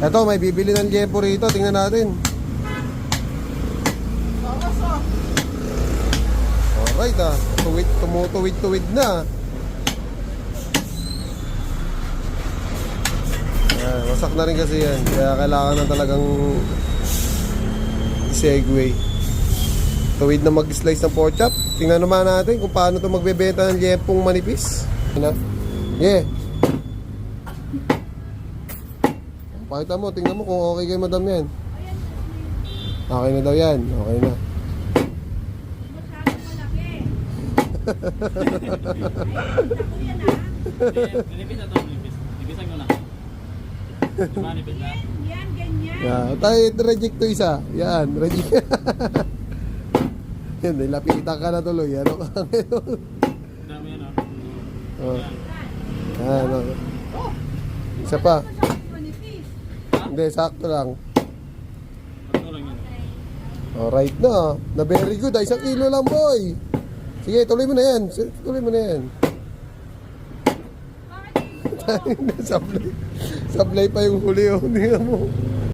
Eto, may bibili ng liempo rito. Tingnan natin. Alright tumutuwid na. Ayan, wasak na rin kasi yan. Kaya kailangan na talagang segue. Tuwid na mag-slice ng pork chop. Tingnan naman natin kung paano ito magbebenta ng liempong manipis. Yeah. Pakita mo, tingnan mo kung okay kay madam yan. Okay na daw yan. Okay na. Nipis na ito, nipis. Nipisan ko na. Nipis na. Yan, ganyan. Yeah, tayo reject to isa. Yan, reject. Yan, nilapitan ka na tuloy. Ano ka ngayon? Dami yan, Oh. Yan, isa pa. Hindi, sakto lang. Ito lang yun. Alright na. Na very good. 1 kilo lang, boy. Sige, tuloy mo na yan. Tuloy mo na yan. Sablay pa yung huli. Oh. Tingnan mo.